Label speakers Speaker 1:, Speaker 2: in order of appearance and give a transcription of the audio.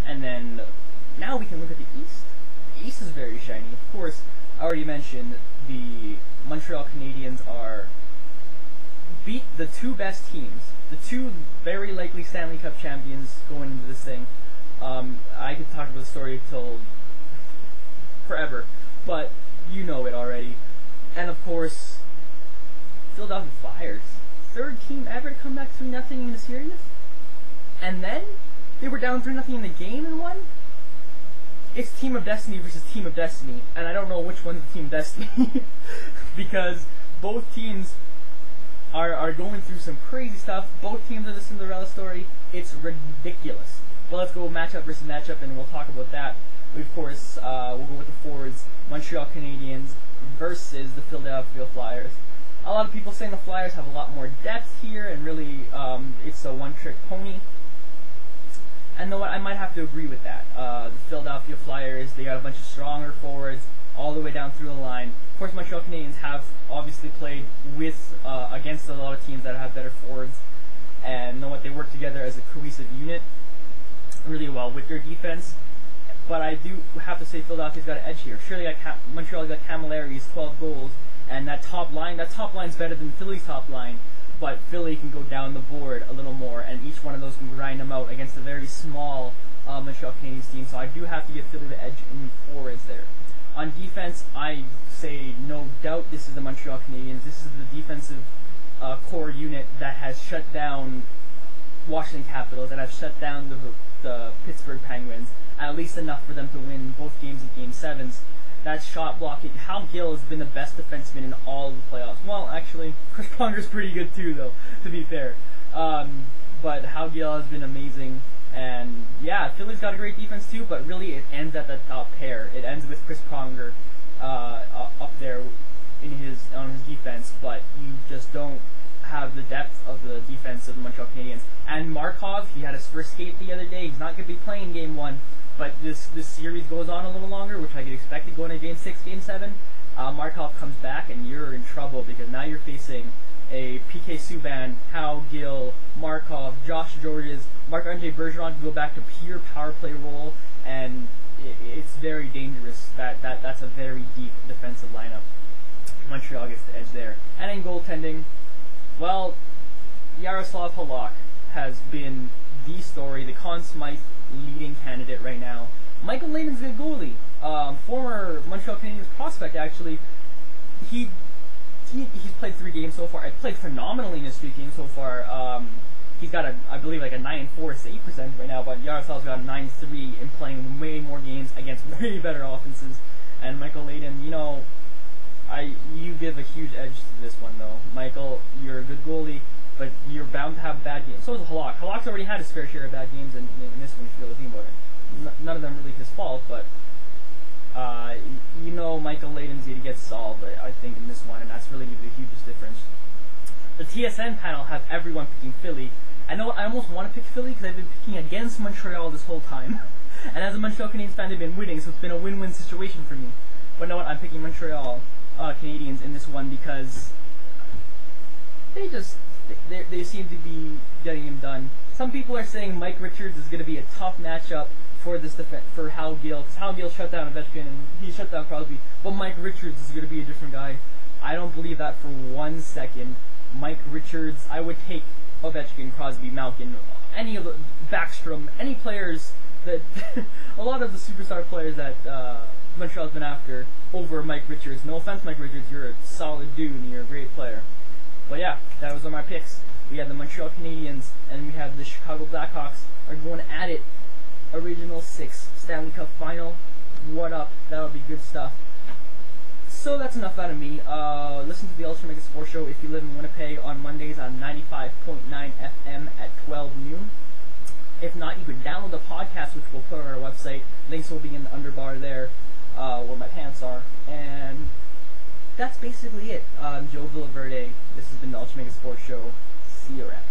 Speaker 1: And then now we can look at the East. The East is very shiny. Of course, I already mentioned the Montreal Canadiens beat the two best teams, the two very likely Stanley Cup champions going into this thing. I could talk about the story till forever, but you know it already. And of course, Philadelphia Flyers, third team ever to come back 3-0 in the series, and then they were down 3-0 in the game and won. It's Team of Destiny versus Team of Destiny, and I don't know which one's the Team of Destiny because both teams are going through some crazy stuff. Both teams are the Cinderella story. It's ridiculous. But let's go matchup versus matchup, and we'll talk about that. We, of course, we'll go with the forwards, Montreal Canadiens versus the Philadelphia Flyers. A lot of people saying the Flyers have a lot more depth here, and really it's a one-trick pony. And though I might have to agree with that. The Philadelphia Flyers, they got a bunch of stronger forwards all the way down through the line. Of course, Montreal Canadiens have obviously played with against a lot of teams that have better forwards, and know what, they work together as a cohesive unit really well with their defense. But I do have to say Philadelphia's got an edge here. Surely Montreal got Camilleri's 12 goals, and that top line's better than Philly's top line. But Philly can go down the board a little more, and each one of those can grind them out against a very small Montreal Canadiens team. So I do have to give Philly the edge in forwards there. On defense, I say no doubt this is the Montreal Canadiens. This is the defensive core unit that has shut down Washington Capitals, that have shut down the Pittsburgh Penguins, at least enough for them to win both games in Game 7s. That shot blocking, Hal Gill has been the best defenseman in all of the playoffs. Well, actually, Chris Pronger's pretty good too, though, to be fair. But Hal Gill has been amazing. And yeah, Philly's got a great defense too, but really it ends at the top pair. It ends with Chris Pronger up there on his defense, but you just don't have the depth of the defense of the Montreal Canadiens. And Markov, he had his first skate the other day. He's not going to be playing Game 1. But this series goes on a little longer, which I could expect to go into Game 6, Game 7. Markov comes back, and you're in trouble because now you're facing a PK Subban, Hal Gill, Markov, Josh Georges, Marc-Andre Bergeron to go back to pure power play role, and it's very dangerous. That's a very deep defensive lineup. Montreal gets the edge there. And in goaltending, well, Yaroslav Halak has been the story, the Conn Smythe leading candidate right now. Michael Layden's a goalie, former Montreal Canadiens prospect actually. He's played 3 games so far. Played phenomenally in his 3 games so far. He's got I believe like a 9.4 save percentage right now, but Yaroslav's got a 9.3 in playing way more games against way better offenses. And Michael Layden, you give a huge edge to this one though. Michael, you're a good goalie, but you're bound to have bad games. So is Halak. Halak's already had his fair share of bad games in this one, if you really think about it. None of them really his fault, but Michael Layden's going to get solved, I think, in this one, and that's really the hugest difference. The TSN panel have everyone picking Philly. I know I almost want to pick Philly because I've been picking against Montreal this whole time. And as a Montreal Canadiens fan, they've been winning, so it's been a win-win situation for me. But you know what? I'm picking Montreal Canadiens in this one because they seem to be getting him done. Some people are saying Mike Richards is going to be a tough matchup for for Hal Gill, because Hal Gill shut down Ovechkin and he shut down Crosby, but Mike Richards is going to be a different guy. I don't believe that for 1 second. Mike Richards, I would take Ovechkin, Crosby, Malkin, any of the Backstrom, any players that a lot of the superstar players that Montreal's been after over Mike Richards. No offense, Mike Richards, you're a solid dude and you're a great player. But yeah, that was on my picks. We had the Montreal Canadiens and we have the Chicago Blackhawks are going at it. Original 6 Stanley Cup Final. What up? That'll be good stuff. So that's enough out of me. Listen to the Ultra Mega Sports Show if you live in Winnipeg on Mondays on 95.9 FM at 12 noon. If not, you could download the podcast, which we'll put on our website. Links will be in the underbar there, where my pants are. And that's basically it. I'm Joe Villaverde. This has been the Ultra Mega Sports Show. See you around.